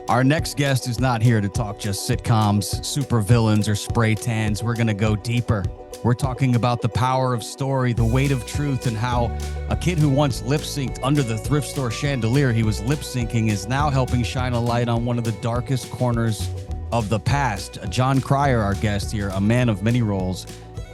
Our next guest is not here to talk just sitcoms, supervillains, or spray tans. We're going to go deeper. We're talking about the power of story, the weight of truth, and how a kid who once lip-synced under the thrift store chandelier he was lip-syncing is now helping shine a light on one of the darkest corners of the past. Jon Cryer, our guest here, a man of many roles,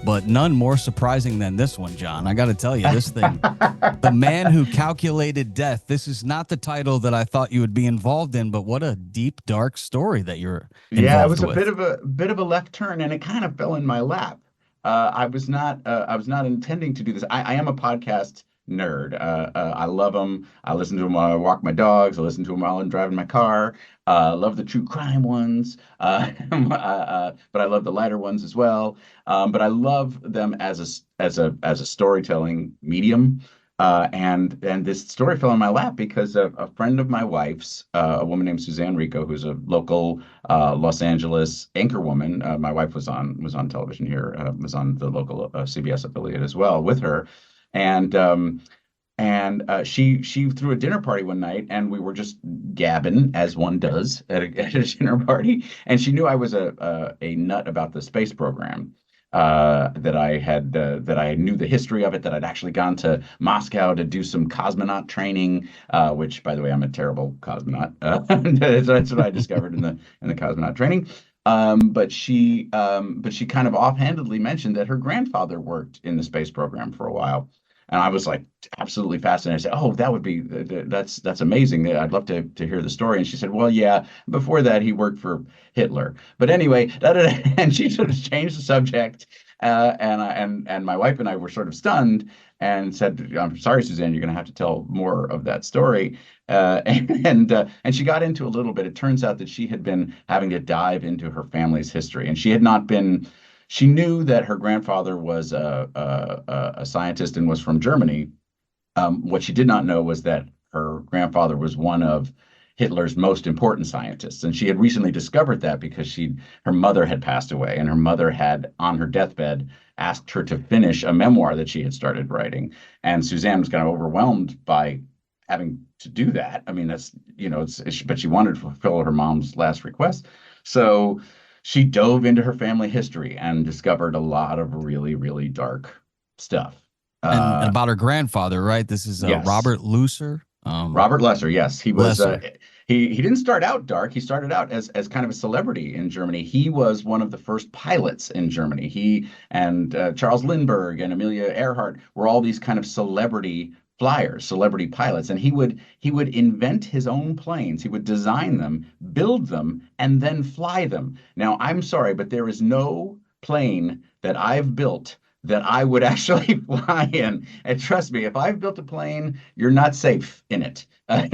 but none more surprising than this one, John. I got to tell you, this thing, The Man Who Calculated Death. This is not the title that I thought you would be involved in, but what a deep, dark story that you're Yeah, it involved was a with. bit of a left turn, and it kind of fell in my lap. I was not intending to do this. I am a podcast nerd. I love them. I listen to them while I walk my dogs. I listen to them while I'm driving my car. I love the true crime ones, but I love the lighter ones as well. But I love them as a storytelling medium. And this story fell in my lap because a friend of my wife's, a woman named Suzanne Rico, who's a local Los Angeles anchor woman. My wife was on television here, was on the local CBS affiliate as well with her, and she threw a dinner party one night, and we were just gabbing as one does at a dinner party, and she knew I was a nut about the space program. That I knew the history of it, that I'd actually gone to Moscow to do some cosmonaut training, which, by the way, I'm a terrible cosmonaut. That's what I discovered in the cosmonaut training. But she kind of offhandedly mentioned that her grandfather worked in the space program for a while. And I was like absolutely fascinated. I said, "Oh, that would be that's amazing. I'd love to hear the story." And she said, "Well, yeah, before that he worked for Hitler." But anyway, and she sort of changed the subject. And my wife and I were sort of stunned and said, "I'm sorry, Suzanne, you're going to have to tell more of that story." And she got into a little bit. It turns out that she had been having to dive into her family's history, and she had not been. She knew that her grandfather was a scientist and was from Germany. What she did not know was that her grandfather was one of Hitler's most important scientists, and she had recently discovered that because her mother had passed away, and her mother had, on her deathbed, asked her to finish a memoir that she had started writing, and Suzanne was kind of overwhelmed by having to do that. I mean, that's but she wanted to fulfill her mom's last request, so she dove into her family history and discovered a lot of really, really dark stuff. And Uh, about her grandfather, right? This is yes, Robert Lusser. Robert Lesser. Yes, he was. Lesser. He didn't start out dark. He started out as kind of a celebrity in Germany. He was one of the first pilots in Germany. He and Charles Lindbergh and Amelia Earhart were all these kind of celebrity flyers, celebrity pilots, and he would invent his own planes. He would design them, build them, and then fly them. Now, I'm sorry, but there is no plane that I've built that I would actually fly in. And trust me, if I've built a plane, you're not safe in it. So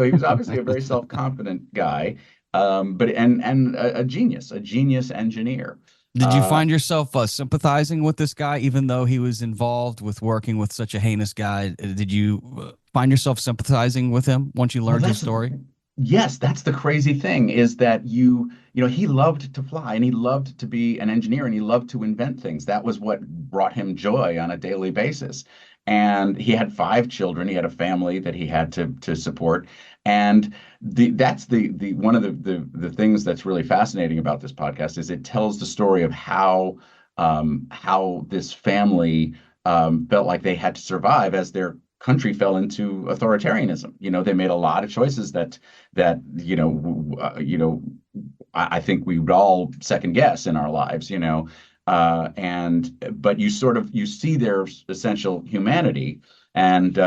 he was obviously a very self-confident guy, but and a genius engineer. Did you Uh, find yourself sympathizing with this guy, even though he was involved with working with such a heinous guy? Did you find yourself sympathizing with him once you well, learned his that's story? Yes, that's the crazy thing is that he loved to fly and he loved to be an engineer and he loved to invent things. That was what brought him joy on a daily basis. And he had five children. He had a family that he had to support. And that's the one of the things that's really fascinating about this podcast is it tells the story of how this family felt like they had to survive as their country fell into authoritarianism. They made a lot of choices that I think we would all second guess in our lives. And but you see their essential humanity and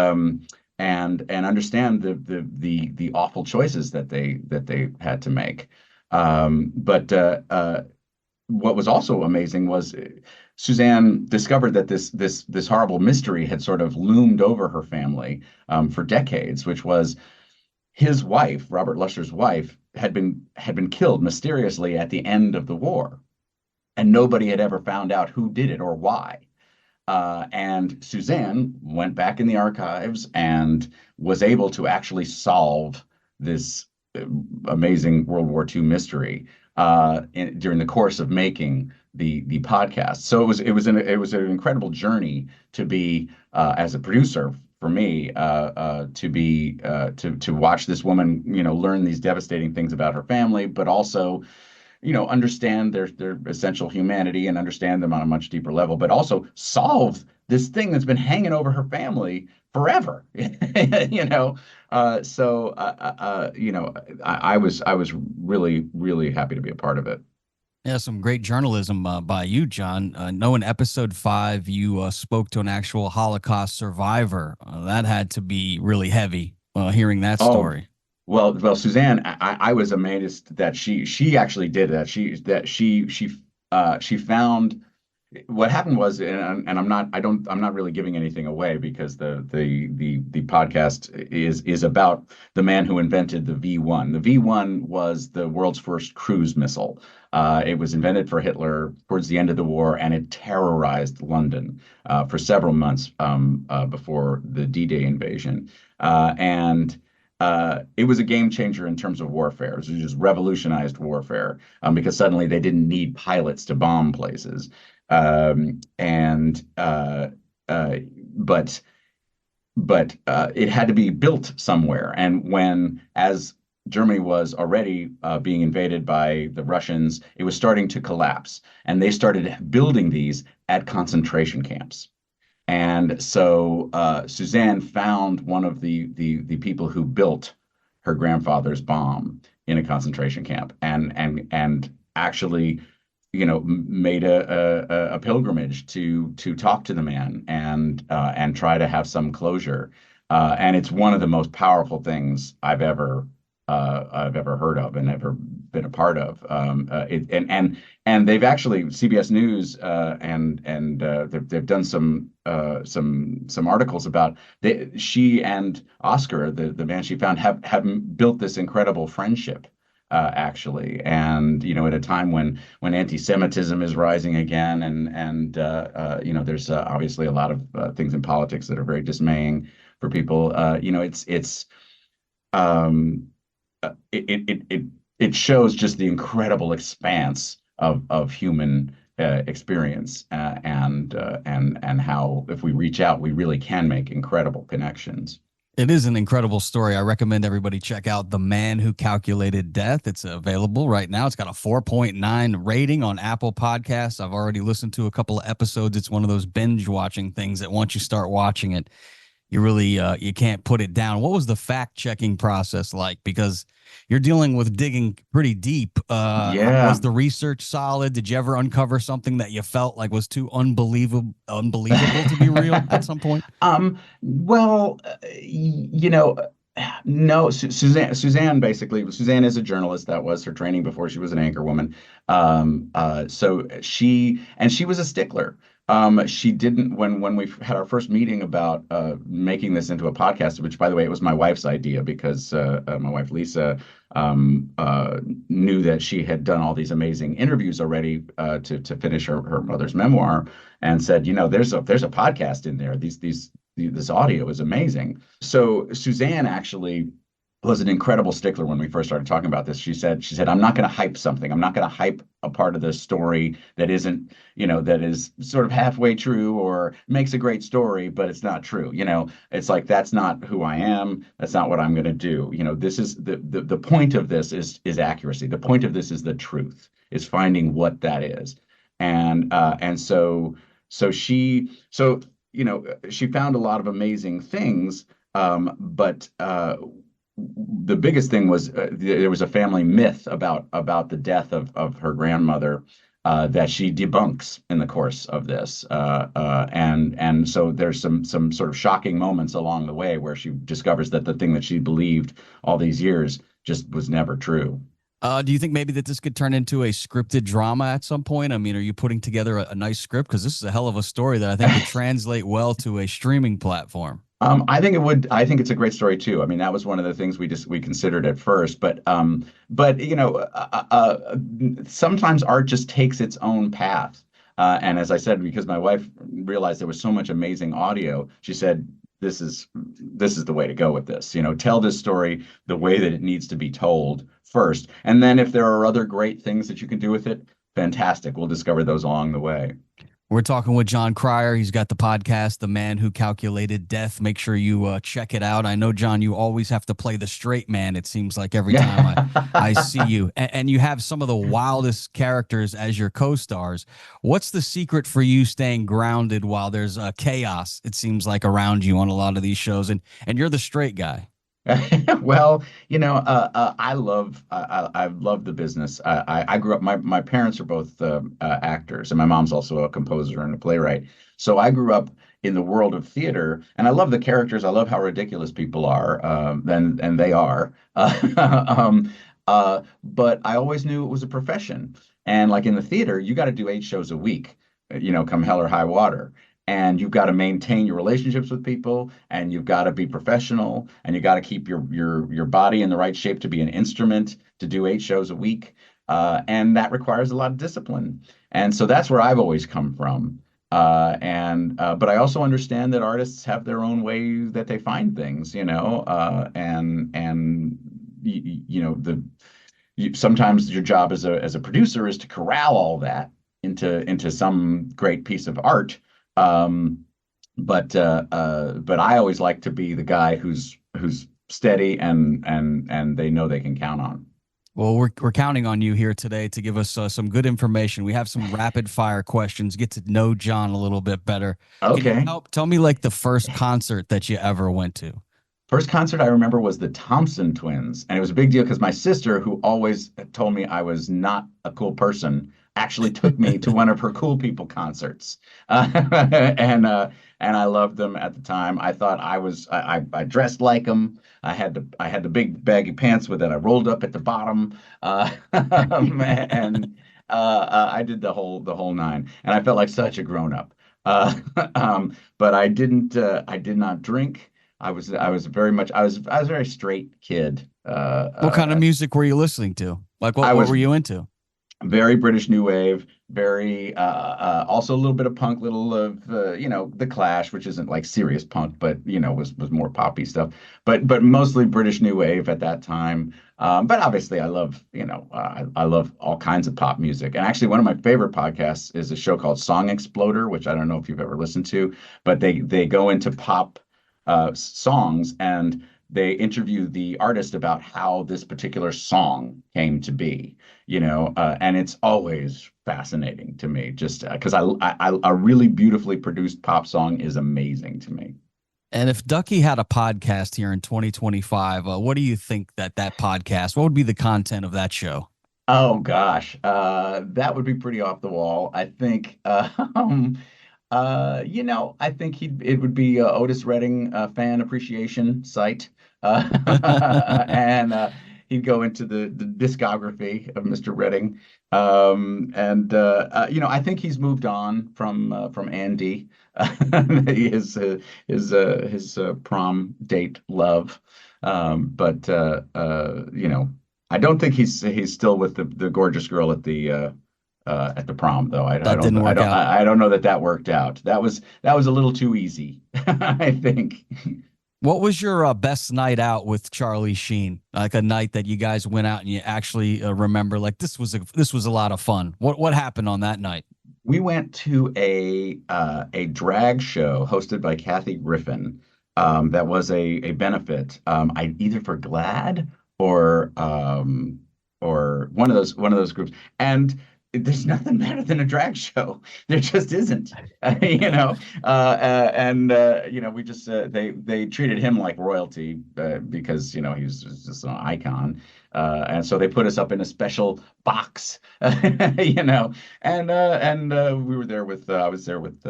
and understand the awful choices that they had to make. But what was also amazing was Suzanne discovered that this horrible mystery had sort of loomed over her family for decades, which was his wife, Robert Lusher's wife, had been killed mysteriously at the end of the war, and nobody had ever found out who did it or why. And Suzanne went back in the archives and was able to actually solve this amazing World War II mystery during the course of making the podcast. So it was an incredible journey to be as a producer for me to watch this woman, learn these devastating things about her family, but also understand their essential humanity and understand them on a much deeper level, but also solve this thing that's been hanging over her family forever. I was really, really happy to be a part of it. Yeah, some great journalism by you, John. Know in episode 5, you spoke to an actual Holocaust survivor. That had to be really heavy, hearing that Oh, story. well, Suzanne, I was amazed that she actually did that. She found what happened was, and I'm not really giving anything away because the podcast is about the man who invented the V1. The V1 was the world's first cruise missile. It was invented for Hitler towards the end of the war, and it terrorized London for several months before the D-Day invasion. And It was a game changer in terms of warfare. It just revolutionized warfare because suddenly they didn't need pilots to bomb places. Um, and uh, but it had to be built somewhere. And as Germany was already being invaded by the Russians, it was starting to collapse, and they started building these at concentration camps. And so Suzanne found one of the people who built her grandfather's bomb in a concentration camp, and actually, made a pilgrimage to talk to the man and try to have some closure. And it's one of the most powerful things I've ever heard of and ever been a part of. And they've actually CBS News they've done some articles about she and Oscar, the man she found, have built this incredible friendship. Actually, and at a time when anti-Semitism is rising again, there's obviously a lot of things in politics that are very dismaying for people. Um, it shows just the incredible expanse of human experience, and how if we reach out, we really can make incredible connections. It is an incredible story. I recommend everybody check out The Man Who Calculated Death. It's available right now. It's got a 4.9 rating on Apple Podcasts. I've already listened to a couple of episodes. It's one of those binge watching things that once you start watching it, you really you can't put it down. What was the fact checking process like? Because you're dealing with digging pretty deep. Was Yeah. the research solid? Did you ever uncover something that you felt like was too unbelievable to be real at some point? Well, no, Suzanne is a journalist. That was her training before she was an anchor woman. So she was a stickler. She didn't when we had our first meeting about making this into a podcast, which, by the way, it was my wife's idea because my wife Lisa knew that she had done all these amazing interviews already to finish her mother's memoir, and said, there's a podcast in there. This audio is amazing. So Suzanne actually was an incredible stickler when we first started talking about this. She said, I'm not going to hype something. I'm not going to hype a part of the story that isn't, that is sort of halfway true or makes a great story, but it's not true. It's like, that's not who I am. That's not what I'm going to do. This is the point of this is accuracy. The point of this is the truth, is finding what that is. And she found a lot of amazing things. But the biggest thing was there was a family myth about the death of her grandmother that she debunks in the course of this, and so there's some sort of shocking moments along the way where she discovers that the thing that she believed all these years just was never true. Do you think maybe that this could turn into a scripted drama at some point? I mean, are you putting together a nice script? Because this is a hell of a story that I think would translate well to a streaming platform. I think it would. I think it's a great story too. I mean, that was one of the things we considered at first, but sometimes art just takes its own path. And as I said, because my wife realized there was so much amazing audio, she said, "This is the way to go with this. Tell this story the way that it needs to be told first, and then if there are other great things that you can do with it, fantastic. We'll discover those along the way." We're talking with Jon Cryer. He's got the podcast, The Man Who Calculated Death. Make sure you check it out. I know, John, you always have to play the straight man. It seems like every time I see you, and you have some of the wildest characters as your co-stars. What's the secret for you staying grounded while there's chaos? It seems like around you on a lot of these shows, and you're the straight guy. Well, I love the business. I grew up. My parents are both actors, and my mom's also a composer and a playwright. So I grew up in the world of theater, and I love the characters. I love how ridiculous people are, and they are. But I always knew it was a profession, and like in the theater, you got to do 8 shows a week, come hell or high water. And you've got to maintain your relationships with people, and you've got to be professional, and you got to keep your body in the right shape to be an instrument to do 8 shows a week, and that requires a lot of discipline. And so that's where I've always come from. And but I also understand that artists have their own way that they find things, and sometimes your job as a producer is to corral all that into some great piece of art. Um, but I always like to be the guy who's steady and they know they can count on. Well, we're counting on you here today to give us some good information. We have some rapid fire questions, get to know John a little bit better. Can you Okay. help tell me like the first concert that you ever went to? First concert I remember was the Thompson Twins, and it was a big deal because my sister, who always told me I was not a cool person, actually took me to one of her cool people concerts, and I loved them at the time. I thought I dressed like them. I had the big baggy pants with it. I rolled up at the bottom, and I did the whole nine, and I felt like such a grown up. Uh, but I did not drink. I was very much I was a very straight kid. What kind of music were you listening to? Like I what was were you into? very British New Wave, very also a little bit of punk, little of the Clash, which isn't like serious punk, but was more poppy stuff. But mostly British New Wave at that time. But obviously, I love all kinds of pop music. And actually, one of my favorite podcasts is a show called Song Exploder, which I don't know if you've ever listened to, but they go into pop songs and they interview the artist about how this particular song came to be, and it's always fascinating to me, just because a really beautifully produced pop song is amazing to me. And if Ducky had a podcast here in 2025, what do you think that podcast, what would be the content of that show? Oh gosh, that would be pretty off the wall. I think, I think it would be Otis Redding fan appreciation site, and he'd go into the discography of Mr. Redding, and I think he's moved on from Andy, his prom date love, but I don't think he's still with the gorgeous girl at the prom, though. I That don't didn't I work don't out. I don't know that worked out. That was a little too easy, I think. What was your best night out with Charlie Sheen? Like a night that you guys went out and you actually remember, like this was a lot of fun. What happened on that night? We went to a drag show hosted by Kathy Griffin. That was a benefit. I either for GLAAD or one of those groups. And there's nothing better than a drag show. There just isn't, and we just they treated him like royalty because he was just an icon, and so they put us up in a special box, and we were there with I was there with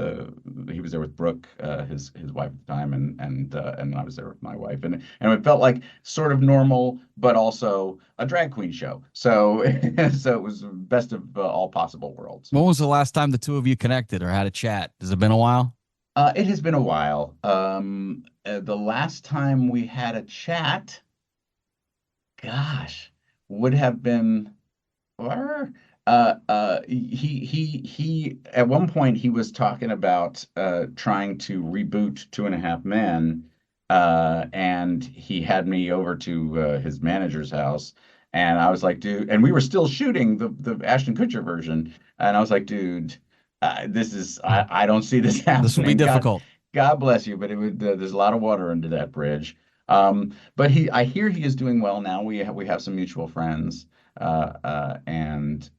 he was there with Brooke, his wife at the time, and I was there with my wife, and it felt like sort of normal, but also a drag queen show. So so it was best of all possible worlds. When was the last time the two of you connected or had a chat? Has it been a while? It has been a while. The last time we had a chat, gosh, would have been, or he at one point he was talking about trying to reboot Two and a Half Men, and he had me over to his manager's house, and I was like, dude, and we were still shooting the Ashton Kutcher version, and I was like, dude, I don't see this This will be happening. difficult. God bless you, but it would, there's a lot of water under that bridge. But I hear he is doing well now. We have some mutual friends, and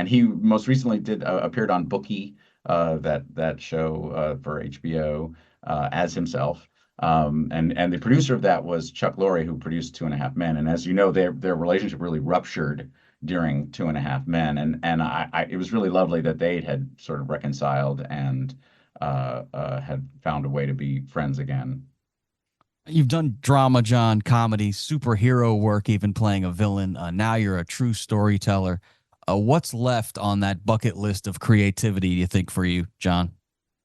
he most recently did appeared on Bookie, that show for HBO, as himself. And the producer of that was Chuck Lorre, who produced Two and a Half Men. And as you know, their relationship really ruptured during Two and a Half Men, and it was really lovely that they had sort of reconciled and had found a way to be friends again. You've done drama, John, comedy, superhero work, even playing a villain. Now you're a true storyteller. What's left on that bucket list of creativity, do you think, for you, John?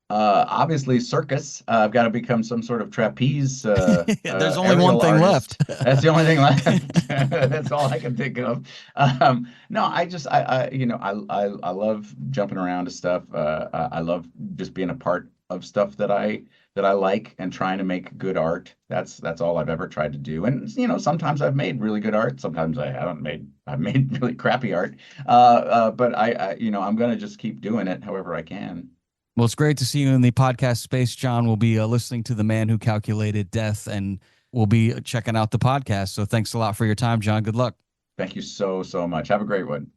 Obviously, circus. I've got to become some sort of trapeze There's only one aerial thing left. artist. That's the only thing left. That's all I can think of. No, I love jumping around to stuff. I love just being a part of stuff that I like and trying to make good art. That's all I've ever tried to do. And sometimes I've made really good art. Sometimes I haven't made. I've made really crappy art. But I'm gonna just keep doing it however I can. Well, it's great to see you in the podcast space, John. We'll be listening to The Man Who Calculated Death, and we'll be checking out the podcast. So thanks a lot for your time, John. Good luck. Thank you so, so much. Have a great one.